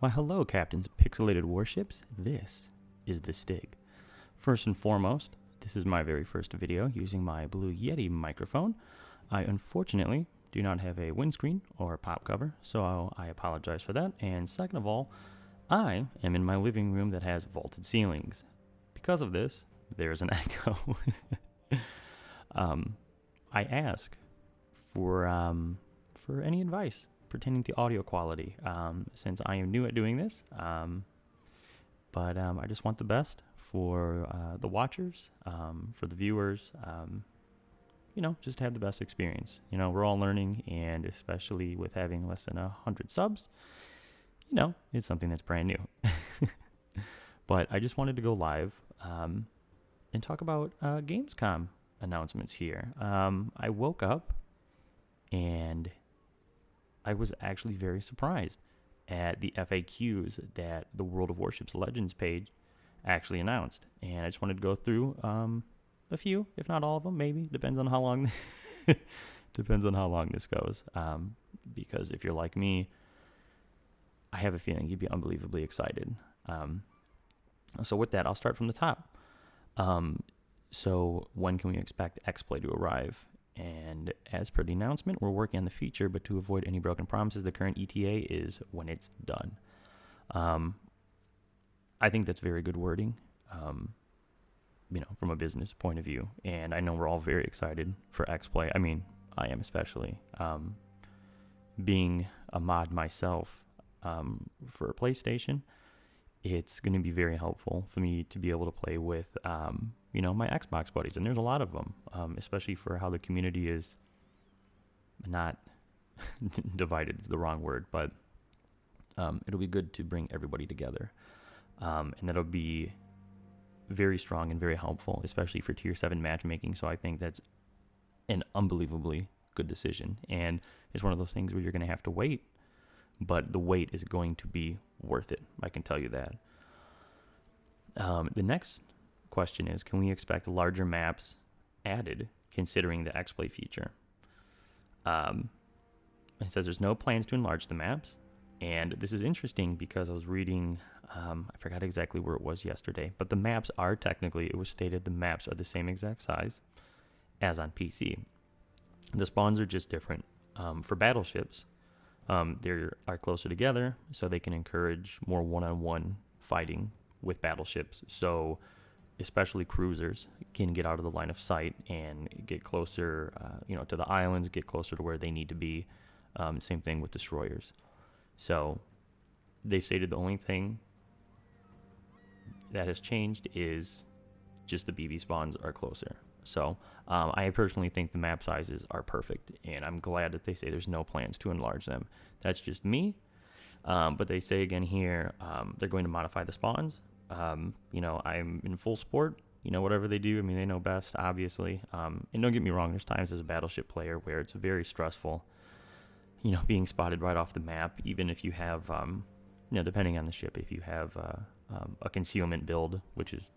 Why hello, Captains of Pixelated Warships. This is the STYG. First and foremost, this is my very first video using my Blue Yeti microphone. I unfortunately do not have a windscreen or a pop cover, so I apologize for that. And second of all, I am in my living room that has vaulted ceilings. Because of this, there's an echo. I ask for any advice pertaining to audio quality, since I am new at doing this. But I just want the best for the watchers, for the viewers, just to have the best experience. We're all learning, and especially with having less than 100 subs, it's something that's brand new. But I just wanted to go live and talk about Gamescom announcements here. I woke up and I was actually very surprised at the FAQs that the World of Warships Legends page actually announced. And I just wanted to go through a few, if not all of them, maybe. Depends on how long this goes. Because if you're like me, I have a feeling you'd be unbelievably excited. So with that, I'll start from the top. So when can we expect X-Play to arrive? And as per the announcement, we're working on the feature, but to avoid any broken promises, the current ETA is when it's done. I think that's very good wording, from a business point of view. And I know we're all very excited for X-Play. I mean, I am especially. Being a mod myself for a PlayStation, it's going to be very helpful for me to be able to play with, my Xbox buddies. And there's a lot of them, especially for how the community is not divided is the wrong word, but it'll be good to bring everybody together. And that'll be very strong and very helpful, especially for Tier 7 matchmaking. So I think that's an unbelievably good decision. And it's one of those things where you're going to have to wait, but the wait is going to be worth it. I can tell you that. The next question is, can we expect larger maps added considering the X-Play feature? It says there's no plans to enlarge the maps. And this is interesting because I was reading, I forgot exactly where it was yesterday, but the maps are technically, it was stated the maps are the same exact size as on PC. The spawns are just different. For battleships, they are closer together, so they can encourage more one-on-one fighting with battleships. So especially cruisers can get out of the line of sight and get closer, to the islands, get closer to where they need to be. Same thing with destroyers. So they've stated the only thing that has changed is just the BB spawns are closer. So I personally think the map sizes are perfect, and I'm glad that they say there's no plans to enlarge them. That's just me. But they say again here, they're going to modify the spawns. I'm in full support. Whatever they do, they know best, obviously. And don't get me wrong, there's times as a battleship player where it's very stressful, being spotted right off the map, even if you have, depending on the ship, if you have a concealment build, which is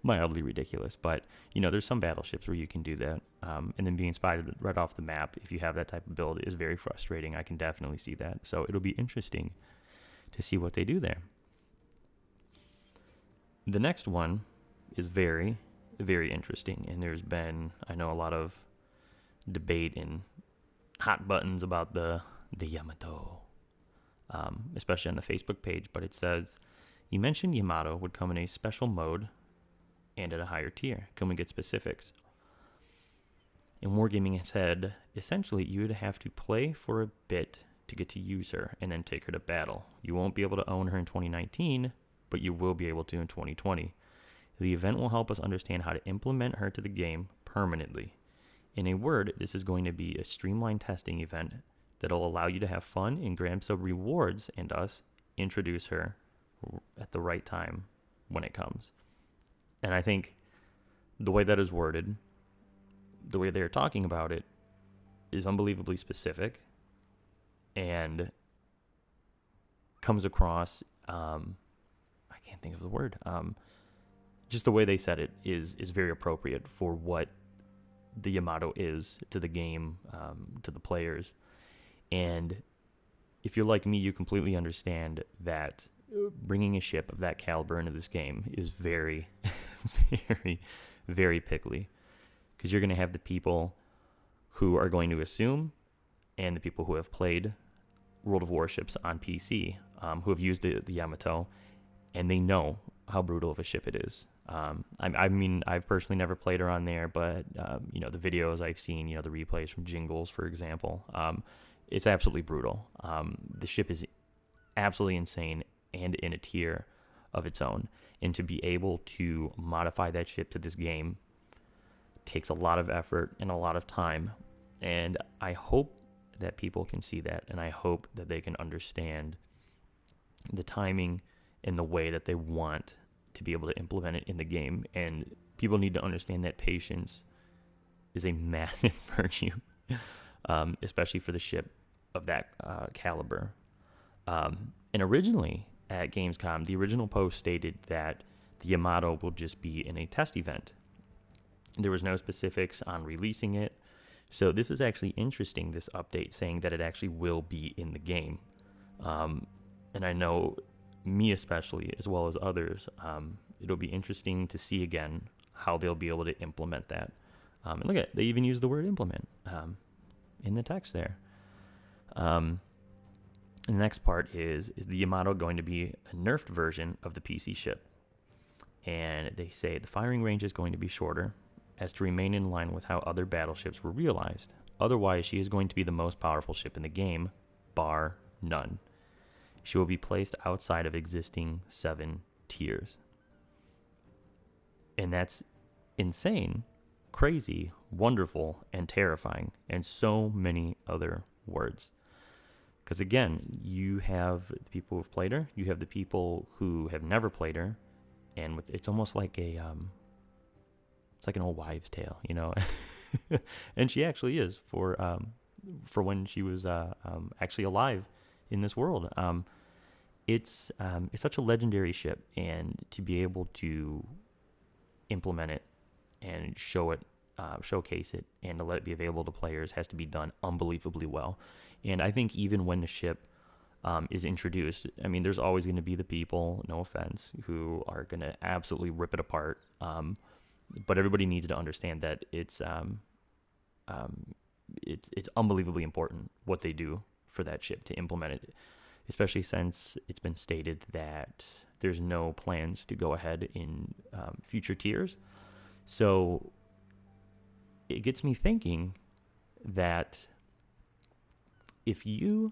mildly ridiculous, but there's some battleships where you can do that, and then being spotted right off the map if you have that type of build is very frustrating. I can definitely see that, so it'll be interesting to see what they do there. The next one is very, very interesting, and there's been, I know, a lot of debate and hot buttons about the Yamato, especially on the Facebook page, but it says, you mentioned Yamato would come in a special mode and at a higher tier. Can we get specifics? And Wargaming has said, essentially, you would have to play for a bit to get to use her and then take her to battle. You won't be able to own her in 2019, but you will be able to in 2020. The event will help us understand how to implement her to the game permanently. In a word, this is going to be a streamlined testing event that will allow you to have fun and grab some rewards and us introduce her at the right time when it comes. And I think the way that is worded, the way they're talking about it, is unbelievably specific and comes across, I can't think of the word, just the way they said it is very appropriate for what the Yamato is to the game, to the players. And if you're like me, you completely understand that bringing a ship of that caliber into this game is very, very, very pickly. Because you're going to have the people who are going to assume, and the people who have played World of Warships on PC, who have used the Yamato, and they know how brutal of a ship it is. I mean, I've personally never played her on there, but the videos I've seen, the replays from Jingles, for example, it's absolutely brutal. The ship is absolutely insane and in a tier of its own, and to be able to modify that ship to this game takes a lot of effort and a lot of time, and I hope that people can see that, and I hope that they can understand the timing and the way that they want to be able to implement it in the game. And people need to understand that patience is a massive virtue, especially for the ship of that caliber. And originally at Gamescom, the original post stated that the Yamato will just be in a test event. There was no specifics on releasing it. So this is actually interesting, this update, saying that it actually will be in the game. And I know me especially, as well as others, it'll be interesting to see again how they'll be able to implement that. And look at it, they even use the word implement in the text there. And the next part is the Yamato going to be a nerfed version of the PC ship? And they say the firing range is going to be shorter, as to remain in line with how other battleships were realized. Otherwise, she is going to be the most powerful ship in the game, bar none. She will be placed outside of existing 7 tiers. And that's insane, crazy, wonderful, and terrifying, and so many other words. Because again, you have the people who've played her, you have the people who have never played her, and it's almost like it's like an old wives' tale, and she actually is for when she was actually alive in this world. It's such a legendary ship, and to be able to implement it and show it, showcase it, and to let it be available to players has to be done unbelievably well. And I think even when the ship is introduced, I mean, there's always going to be the people, no offense, who are going to absolutely rip it apart. But everybody needs to understand that it's unbelievably important what they do for that ship to implement it, especially since it's been stated that there's no plans to go ahead in future tiers. So it gets me thinking that if you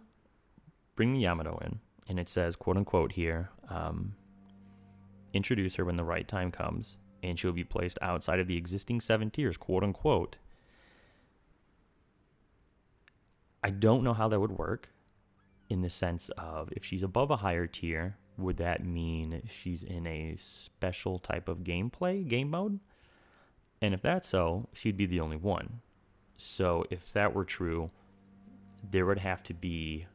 bring the Yamato in, and it says, quote unquote here, introduce her when the right time comes, and she'll be placed outside of the existing 7 tiers, quote unquote. I don't know how that would work in the sense of, if she's above a higher tier, would that mean she's in a special type of game mode? And if that's so, she'd be the only one. So if that were true, there would have to be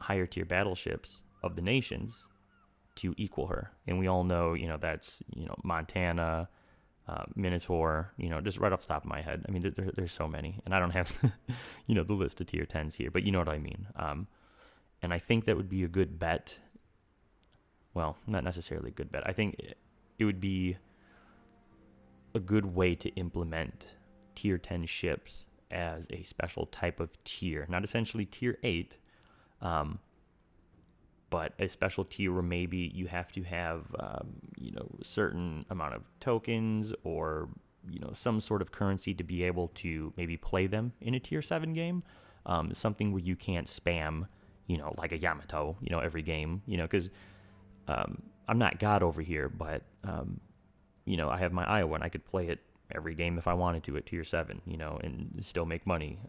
higher tier battleships of the nations to equal her. And we all know, that's, Montana, Minotaur, just right off the top of my head. I mean, there's so many, and I don't have, the list of tier 10s here, but you know what I mean. And I think that would be a good bet. Well, not necessarily a good bet. I think it would be a good way to implement tier 10 ships as a special type of tier, not essentially tier 8, but a special tier where maybe you have to have, a certain amount of tokens or, some sort of currency to be able to maybe play them in a tier 7 game. Something where you can't spam, like a Yamato, every game, because I'm not God over here, but, I have my Iowa and I could play it every game if I wanted to at tier 7, and still make money.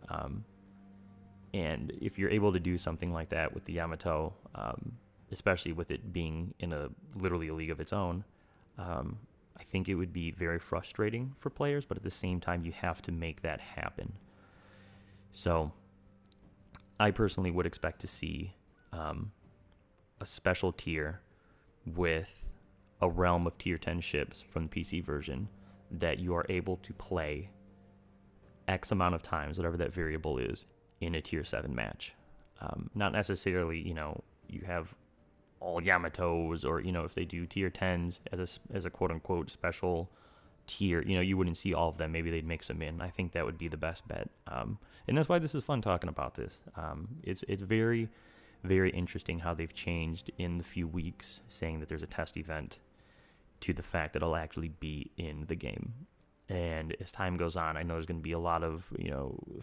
And if you're able to do something like that with the Yamato, especially with it being in literally a league of its own, I think it would be very frustrating for players, but at the same time, you have to make that happen. So I personally would expect to see a special tier with a realm of tier 10 ships from the PC version that you are able to play X amount of times, whatever that variable is, in a tier 7 match. Not necessarily, you have all Yamatos, or if they do tier 10s as a quote unquote special tier, you wouldn't see all of them. Maybe they'd mix them in. I think that would be the best bet. And that's why this is fun talking about this. It's very, very interesting how they've changed in the few weeks, saying that there's a test event, to the fact that it'll actually be in the game. And as time goes on, I know there's going to be a lot of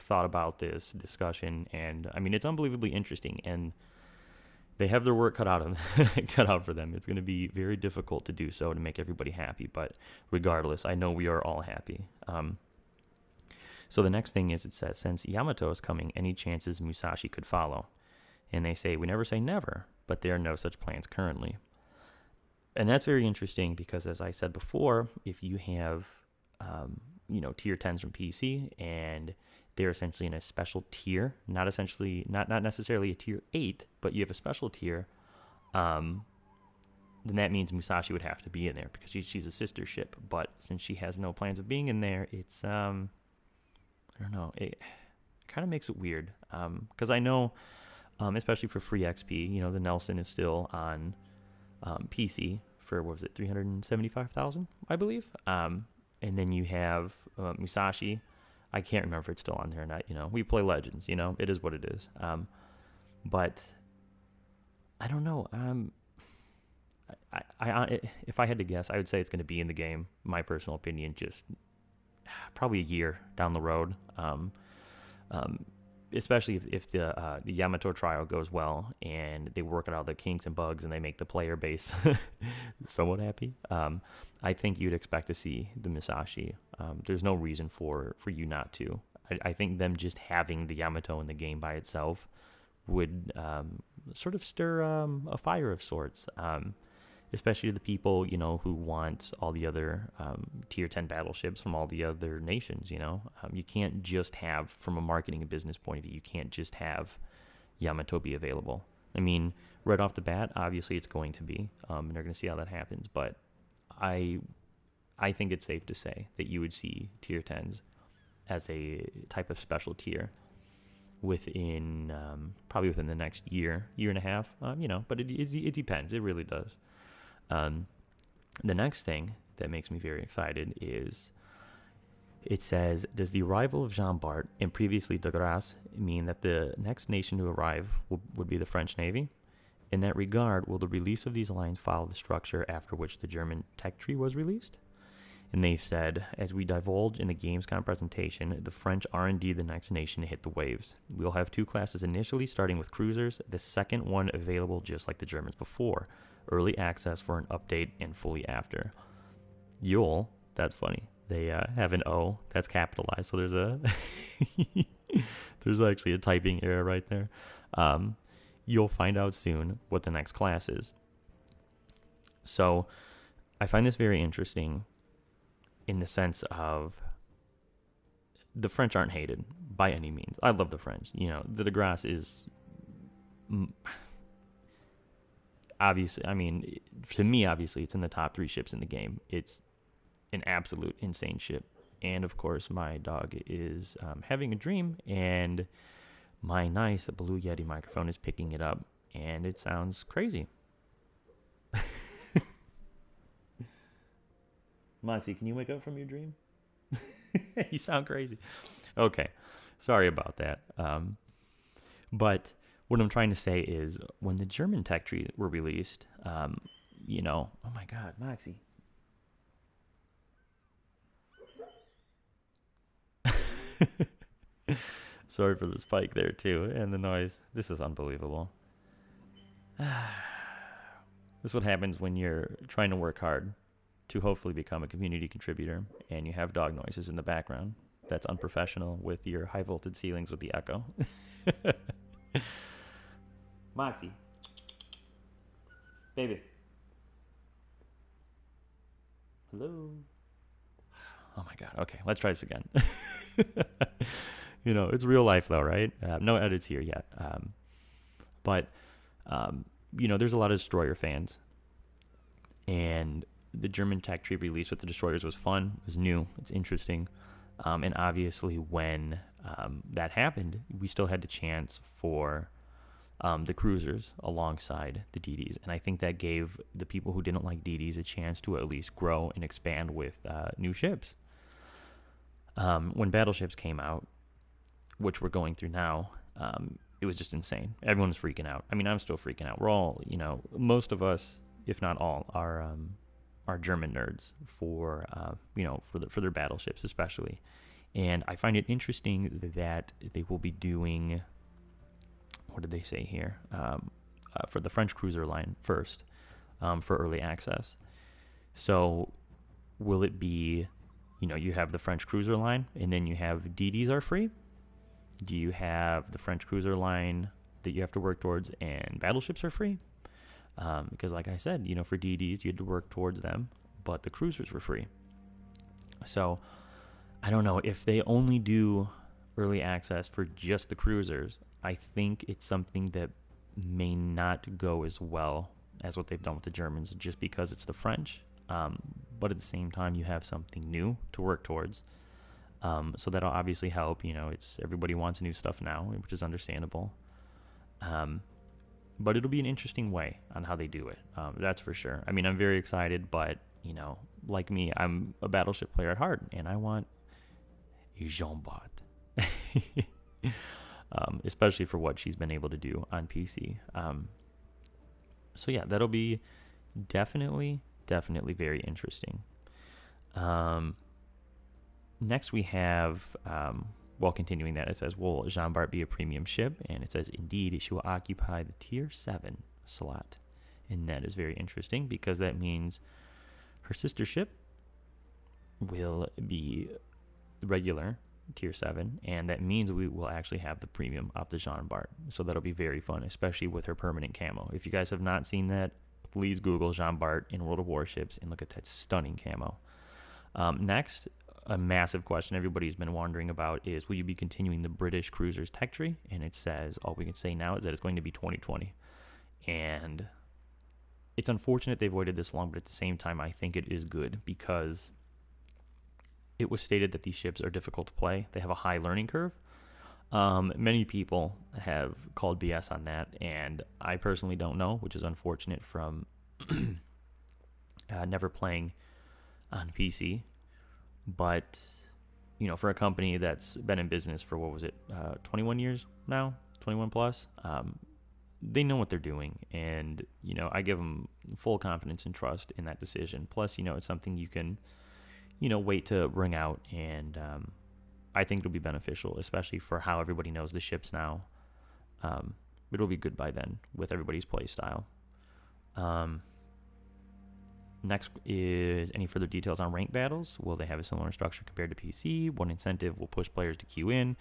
thought about this, discussion, and I mean, it's unbelievably interesting, and they have their work cut out for them. It's going to be very difficult to do so to make everybody happy, but regardless, I know we are all happy. So the next thing is, it says, since Yamato is coming, any chances Musashi could follow? And they say, we never say never, but there are no such plans currently. And that's very interesting because, as I said before, if you have tier 10s from PC, and they're essentially in a special tier, not necessarily a tier 8, but you have a special tier, then that means Musashi would have to be in there because she's a sister ship. But since she has no plans of being in there, it's, I don't know, it kind of makes it weird. Because I know, especially for free XP, the Nelson is still on PC for, what was it, 375,000, I believe. And then you have Musashi. I can't remember if it's still on there or not. We play Legends. It is what it is. But I don't know. If I had to guess, I would say it's going to be in the game. My personal opinion, just probably a year down the road. Especially if the Yamato trial goes well and they work out all the kinks and bugs and they make the player base somewhat happy. I think you'd expect to see the Musashi. There's no reason for you not to. I think them just having the Yamato in the game by itself would sort of stir a fire of sorts. Especially to the people, who want all the other tier 10 battleships from all the other nations, You can't just have, from a marketing and business point of view, you can't just have Yamato be available. I mean, right off the bat, obviously it's going to be, and they're going to see how that happens, but I think it's safe to say that you would see tier 10s as a type of special tier within, probably within the next year and a half, but it depends. It really does. The next thing that makes me very excited is, it says, does the arrival of Jean Bart and previously de Grasse mean that the next nation to arrive would be the French Navy? In that regard, will the release of these lines follow the structure after which the German tech tree was released? And they've said, as we divulged in the GAMESCON presentation, the French are indeed the next nation to hit the waves. We'll have two classes initially, starting with cruisers, the second one available just like the Germans before. Early access for an update and fully after. You'll, that's funny. They have an O that's capitalized, so there's there's actually a typing error right there. You'll find out soon what the next class is. So I find this very interesting in the sense of the French aren't hated by any means. I love the French. The de Grasse is... obviously, I mean, to me, obviously, it's in the top 3 ships in the game. It's an absolute insane ship. And, of course, my dog is having a dream, and my nice Blue Yeti microphone is picking it up, and it sounds crazy. Moxie, can you wake up from your dream? You sound crazy. Okay, sorry about that. But... what I'm trying to say is, when the German tech tree were released, oh my God, Moxie. Sorry for the spike there, too, and the noise. This is unbelievable. This is what happens when you're trying to work hard to hopefully become a community contributor, and you have dog noises in the background. That's unprofessional with your high-voltage ceilings with the echo. Moxie. Baby. Hello. Oh my God. Okay, let's try this again. It's real life though, right? No edits here yet. But there's a lot of destroyer fans. And the German tech tree release with the destroyers was fun. It was new. It's interesting. And obviously when that happened, we still had the chance for the cruisers alongside the DDs. And I think that gave the people who didn't like DDs a chance to at least grow and expand with new ships. When battleships came out, which we're going through now, it was just insane. Everyone was freaking out. I mean, I'm still freaking out. We're all, most of us, if not all, are German nerds for their battleships especially. And I find it interesting that they will be doing, what did they say here? For the French cruiser line first, for early access. So will it be, you have the French cruiser line and then you have DDs are free? Do you have the French cruiser line that you have to work towards and battleships are free? Because like I said, for DDs, you had to work towards them, but the cruisers were free. So I don't know if they only do early access for just the cruisers. I think it's something that may not go as well as what they've done with the Germans, just because it's the French. But at the same time, you have something new to work towards. So that'll obviously help. It's everybody wants new stuff now, which is understandable. But it'll be an interesting way on how they do it. That's for sure. I mean, I'm very excited, but like me, I'm a battleship player at heart, and I want a Jean Bart, especially for what she's been able to do on PC. So yeah, that'll be definitely very interesting. Next we have, continuing that, it says, will Jean Bart be a premium ship? And it says, indeed, she will occupy the tier 7 slot. And that is very interesting because that means her sister ship will be regular tier 7, and that means we will actually have the premium of the Jean Bart. So that'll be very fun, especially with her permanent camo. If you guys have not seen that, please Google Jean Bart in World of Warships and look at that stunning camo. Next, a massive question everybody's been wondering about is, will you be continuing the British cruisers tech tree? And it says, all we can say now is that it's going to be 2020. And it's unfortunate they've waited this long, but at the same time, I think it is good because it was stated that these ships are difficult to play. They have a high learning curve. Many people have called BS on that, and I personally don't know, which is unfortunate from never playing on PC. But, for a company that's been in business for, 21 years now, 21 plus, they know what they're doing. And, I give them full confidence and trust in that decision. Plus, it's something you can, wait to bring out. And I think it'll be beneficial, especially for how everybody knows the ships now. It'll be good by then with everybody's play style. Next is any further details on ranked battles. Will they have a similar structure compared to PC? One incentive will push players to queue in.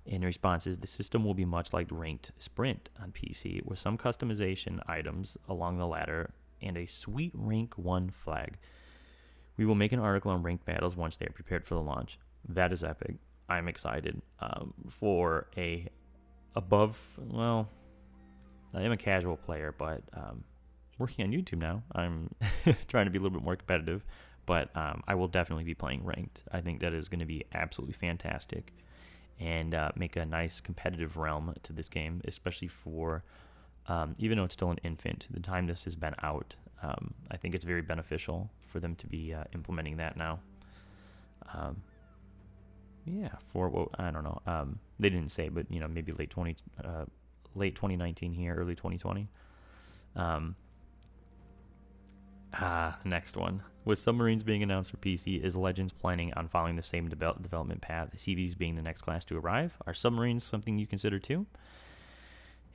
And the response is the system will be much like ranked sprint on PC, with some customization items along the ladder and a sweet rank 1 flag. We will make an article on ranked battles once they are prepared for the launch. That is epic. I'm excited for I am a casual player, but working on YouTube now, I'm trying to be a little bit more competitive, but I will definitely be playing ranked. I think that is going to be absolutely fantastic and make a nice competitive realm to this game, especially for, even though it's still an infant, the time this has been out, I think it's very beneficial for them to be implementing that now. I don't know. They didn't say, but maybe late 2019 here, early 2020. Next one. With submarines being announced for PC, is Legends planning on following the same development path, CVs being the next class to arrive? Are submarines something you consider too?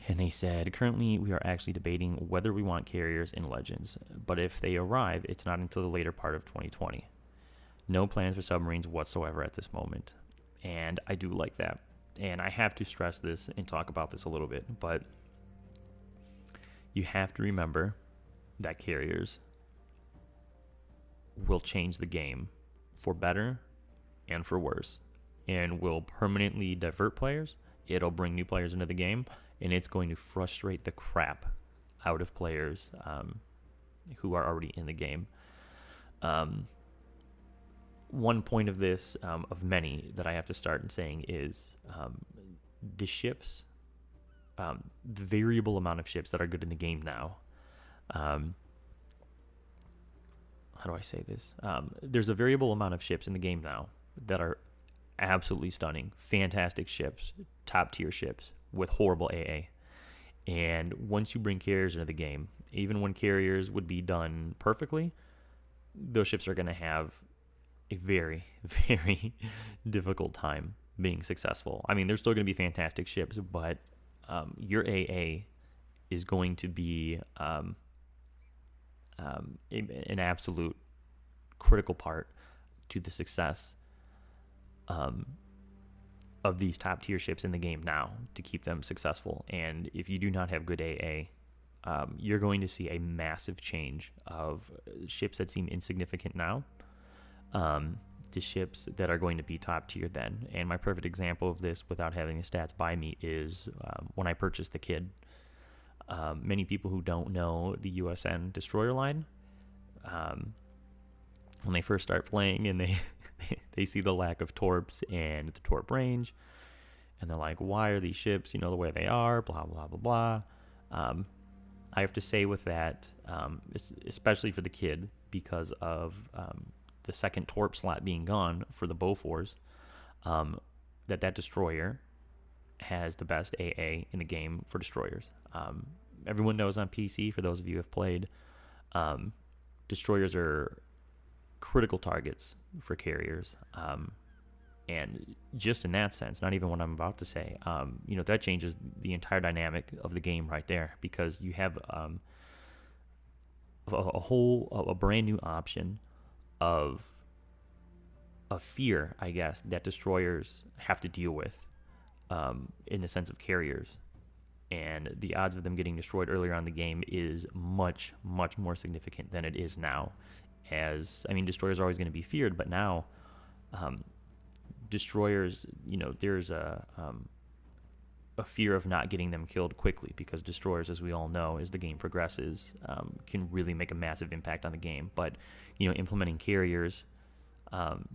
And they said, currently we are actually debating whether we want carriers in Legends, but if they arrive, it's not until the later part of 2020. No plans for submarines whatsoever at this moment. And I do like that. And I have to stress this and talk about this a little bit, but you have to remember that carriers will change the game for better and for worse, and will permanently divert players. It'll bring new players into the game, and it's going to frustrate the crap out of players who are already in the game. One point of this, of many that I have to start saying, is the ships the variable amount of ships that are good in the game now. How do I say this? There's a variable amount of ships in the game now that are absolutely stunning, fantastic ships, top tier ships with horrible AA. And once you bring carriers into the game, even when carriers would be done perfectly, those ships are going to have a very, very difficult time being successful. I mean, they're still going to be fantastic ships, but your AA is going to be an absolute critical part to the success of these top tier ships in the game now to keep them successful. And if you do not have good AA, you're going to see a massive change of ships that seem insignificant now to ships that are going to be top tier then. And my perfect example of this, without having the stats by me, is when I purchased the Kid. Many people who don't know the USN destroyer line, when they first start playing and they see the lack of torps and the torp range, and they're like, why are these ships, the way they are, blah, blah, blah, blah. I have to say with that, especially for the Kid, because of the second torp slot being gone for the Bofors, that destroyer has the best AA in the game for destroyers. Everyone knows on PC, for those of you who have played, destroyers are critical targets for carriers. And just in that sense, not even what I'm about to say, that changes the entire dynamic of the game right there, because you have a brand new option of fear, I guess, that destroyers have to deal with in the sense of carriers. And the odds of them getting destroyed earlier on in the game is much, much more significant than it is now. Destroyers are always going to be feared, but now destroyers, there's a fear of not getting them killed quickly, because destroyers, as we all know, as the game progresses, can really make a massive impact on the game. But, implementing carriers,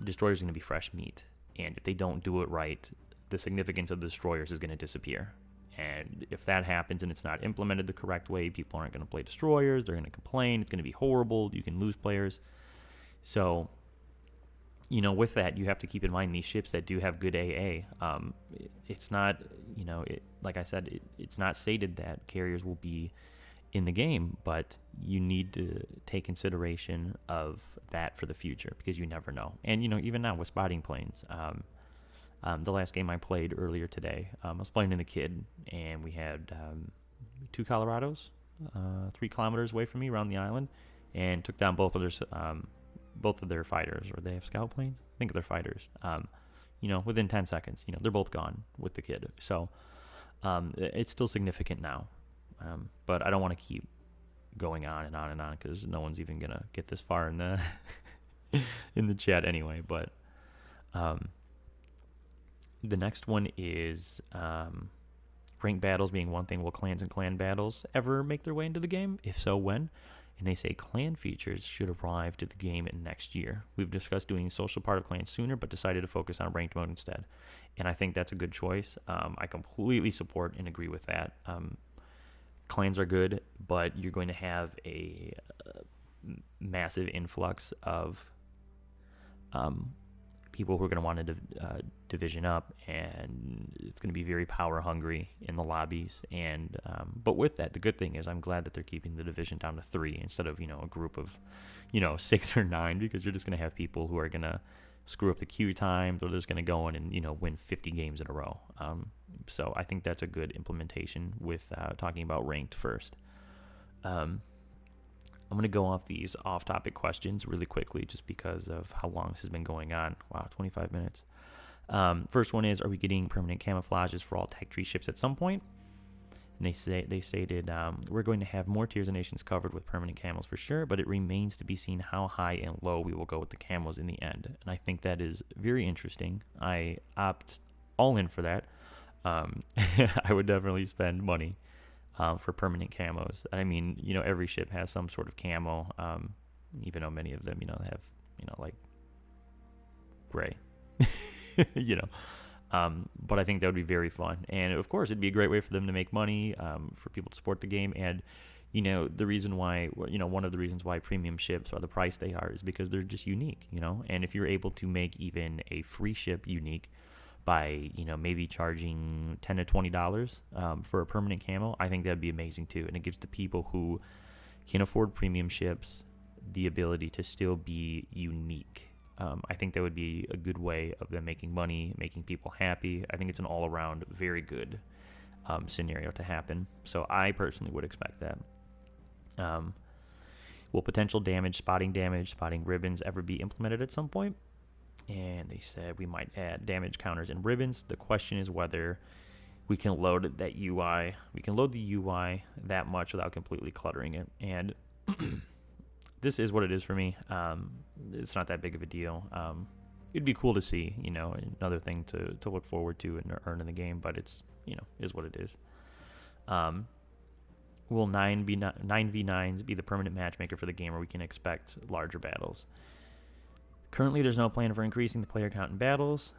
destroyers are going to be fresh meat. And if they don't do it right, the significance of the destroyers is going to disappear. And if that happens and it's not implemented the correct way, people aren't going to play destroyers. They're going to complain. It's going to be horrible. You can lose players. So, with that, you have to keep in mind these ships that do have good AA. It's not, like I said, it's not stated that carriers will be in the game, but you need to take consideration of that for the future, because you never know. And, even now with spotting planes, the last game I played earlier today, I was playing in the Kid, and we had 2 Colorados 3 kilometers away from me around the island, and took down both of their fighters, or they have scout planes? I think they're fighters. Within 10 seconds, they're both gone with the Kid. So it's still significant now, but I don't want to keep going on and on and on, because no one's even gonna get this far in the in the chat anyway. But the next one is ranked battles being one thing. Will clans and clan battles ever make their way into the game? If so, when? And they say clan features should arrive to the game next year. We've discussed doing social part of clans sooner, but decided to focus on ranked mode instead. And I think that's a good choice. I completely support and agree with that. Clans are good, but you're going to have a massive influx of people who are going to want to division up, and it's going to be very power hungry in the lobbies. And but with that, the good thing is I'm glad that they're keeping the division down to 3 instead of a group of 6 or 9, because you're just going to have people who are going to screw up the queue times, or they're just going to go in and win 50 games in a row. So I think that's a good implementation with talking about ranked first. I'm going to go off these off-topic questions really quickly, just because of how long this has been going on. Wow, 25 minutes. First one is, are we getting permanent camouflages for all tech tree ships at some point? And they stated, we're going to have more tiers and nations covered with permanent camos for sure, but it remains to be seen how high and low we will go with the camos in the end. And I think that is very interesting. I opt all in for that. I would definitely spend money for permanent camos. I mean, every ship has some sort of camo, even though many of them, have, like gray, But I think that would be very fun. And of course, it'd be a great way for them to make money, for people to support the game. And, the reason why, one of the reasons why premium ships are the price they are is because they're just unique, And if you're able to make even a free ship unique by, maybe charging $10 to $20 for a permanent camo, I think that'd be amazing too. And it gives the people who can afford premium ships the ability to still be unique. I think that would be a good way of them making money, making people happy. I think it's an all-around very good scenario to happen. So I personally would expect that. Will potential damage, spotting ribbons ever be implemented at some point? And they said we might add damage counters and ribbons. The question is whether we can load that UI. We can load the UI that much without completely cluttering it. And this is what it is for me. It's not that big of a deal. It'd be cool to see, another thing to look forward to and earn in the game, but it's, is what it is. Will 9v9s be the permanent matchmaker for the game, or we can expect larger battles? Currently, there's no plan for increasing the player count in battles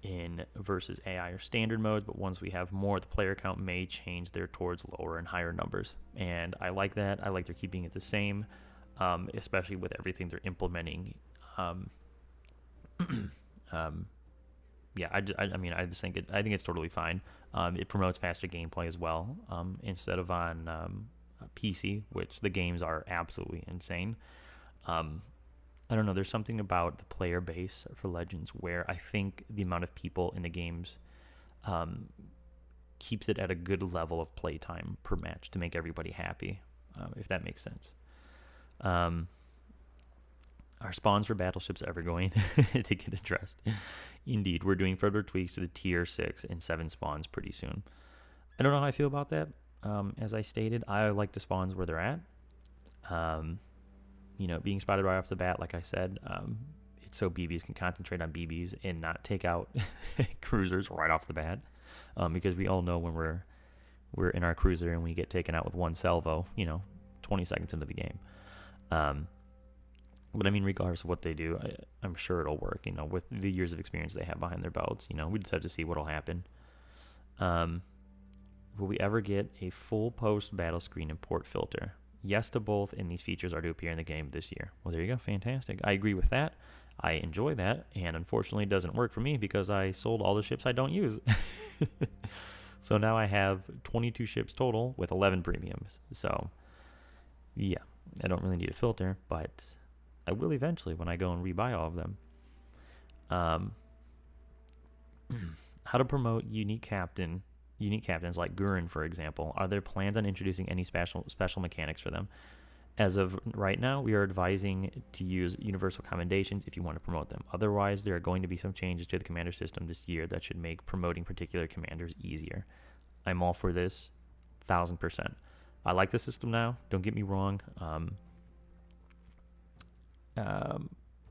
in versus AI or standard modes, but once we have more, the player count may change there towards lower and higher numbers. And I like that. I like they're keeping it the same. Especially with everything they're implementing. Yeah, I just think I think it's totally fine. It promotes faster gameplay as well, instead of on PC, which the games are absolutely insane. I don't know. There's something about the player base for Legends where I think the amount of people in the games keeps it at a good level of playtime per match to make everybody happy, if that makes sense. Are spawns for battleships ever going to get addressed? Indeed, we're doing further tweaks to the tier 6 and 7 spawns pretty soon. I don't know how I feel about that. As I stated, I like the spawns where they're at. Being spotted right off the bat, like I said, it's so BBs can concentrate on BBs and not take out cruisers right off the bat. Because we all know when we're in our cruiser and we get taken out with one salvo, 20 seconds into the game. But I mean, regardless of what they do, I'm sure it'll work, with the years of experience they have behind their belts. We just have to see what'll happen. Will we ever get a full post-battle screen and port filter? Yes to both, and these features are to appear in the game this year. Well, there you go. Fantastic. I agree with that. I enjoy that, and unfortunately it doesn't work for me because I sold all the ships I don't use. So now I have 22 ships total with 11 premiums. So, yeah, I don't really need a filter, but I will eventually when I go and rebuy all of them. How to promote unique captains like Gurren, for example. Are there plans on introducing any special mechanics for them? As of right now, we are advising to use universal commendations if you want to promote them. Otherwise, there are going to be some changes to the commander system this year that should make promoting particular commanders easier. I'm all for this, 1,000%. I like the system now. Don't get me wrong.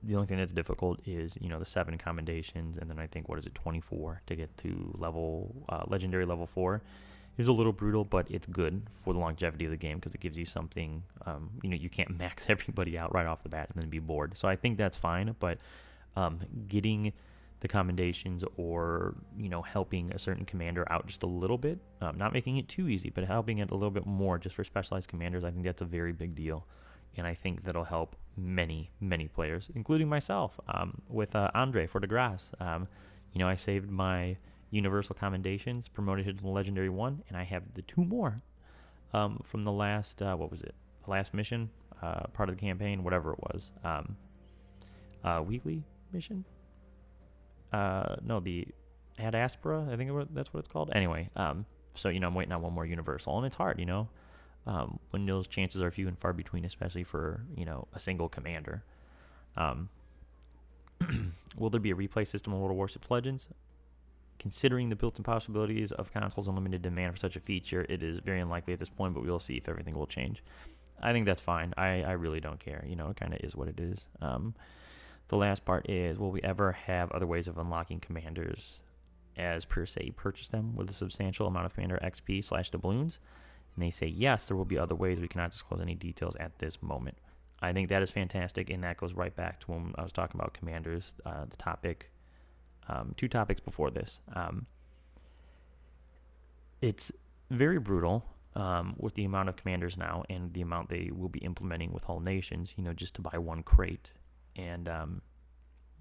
The only thing that's difficult is, the 7 commendations, and then I think, 24 to get to legendary level 4. It's a little brutal, but it's good for the longevity of the game because it gives you something, you can't max everybody out right off the bat and then be bored. So I think that's fine, but getting the commendations or, helping a certain commander out just a little bit, not making it too easy, but helping it a little bit more just for specialized commanders, I think that's a very big deal. And I think that'll help many, many players, including myself, with Andre for the Grass. I saved my universal commendations, promoted him to Legendary 1, and I have the 2 more from the last, last mission, part of the campaign, whatever it was. Weekly mission? No, the Ad Aspera, I think that's what it's called. Anyway, so, I'm waiting on one more universal, and it's hard, when those chances are few and far between, especially for, a single commander. Will there be a replay system in World of Warships Legends? Considering the built-in possibilities of consoles and limited demand for such a feature, it is very unlikely at this point, but we'll see if everything will change. I think that's fine. I really don't care. It kind of is what it is. The last part is, will we ever have other ways of unlocking commanders as per se purchase them with a substantial amount of commander XP/doubloons? And they say, yes, there will be other ways. We cannot disclose any details at this moment. I think that is fantastic, and that goes right back to when I was talking about commanders, the topic two topics before this. It's very brutal with the amount of commanders now and the amount they will be implementing with whole nations, just to buy one crate. And,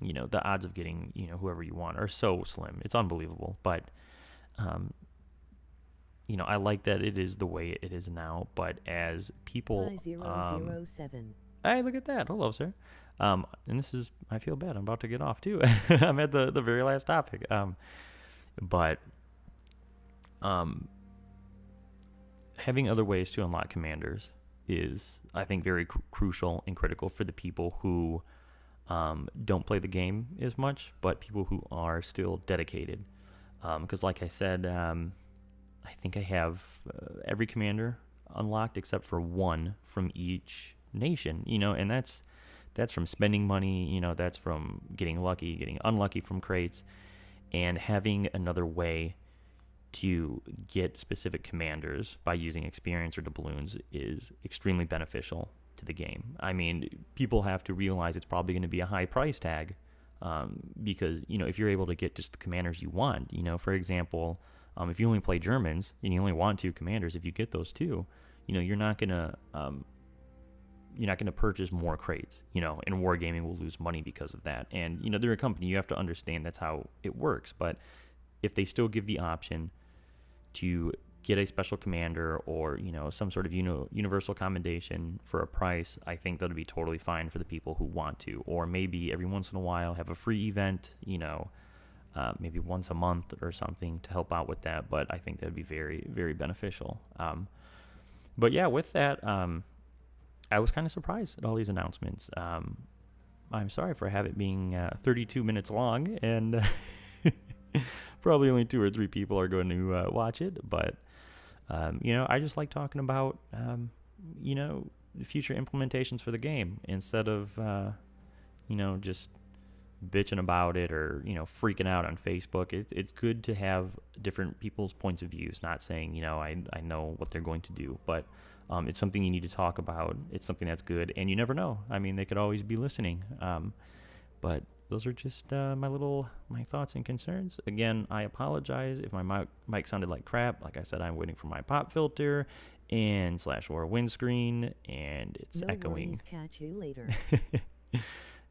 the odds of getting, whoever you want are so slim. It's unbelievable. But, I like that it is the way it is now. But as people... 007. Hey, look at that. Hello, sir. And this is... I feel bad. I'm about to get off, too. I'm at the very last topic. But... having other ways to unlock commanders is, I think, very crucial and critical for the people who don't play the game as much, but people who are still dedicated. Because like I said, I think I have every commander unlocked except for one from each nation, and that's from spending money, that's from getting lucky, getting unlucky from crates, and having another way to get specific commanders by using experience or doubloons is extremely beneficial to the game. I mean, people have to realize it's probably going to be a high price tag because, if you're able to get just the commanders you want, for example, if you only play Germans and you only want 2 commanders, if you get those 2, you're not going to purchase more crates, and Wargaming will lose money because of that. And, they're a company, you have to understand that's how it works. But if they still give the option to get a special commander or, some sort of universal commendation for a price, I think that'll be totally fine for the people who want to. Or maybe every once in a while have a free event, maybe once a month or something to help out with that. But I think that'd be very, very beneficial. But yeah, with that, I was kind of surprised at all these announcements. I'm sorry for it being 32 minutes long, and probably only 2 or 3 people are going to watch it. But, I just like talking about, the future implementations for the game instead of, just bitching about it or, freaking out on Facebook. It's good to have different people's points of views, not saying, I know what they're going to do, but it's something you need to talk about. It's something that's good, and you never know. I mean, they could always be listening. But those are just my thoughts and concerns. Again, I apologize if my mic sounded like crap. Like I said, I'm waiting for my pop filter and /war windscreen, and it's echoing. Worries, catch you later.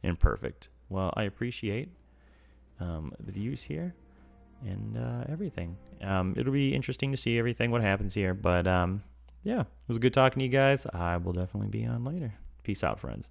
And perfect. Well, I appreciate the views here and everything. It'll be interesting to see what happens here. But yeah, it was good talking to you guys. I will definitely be on later. Peace out, friends.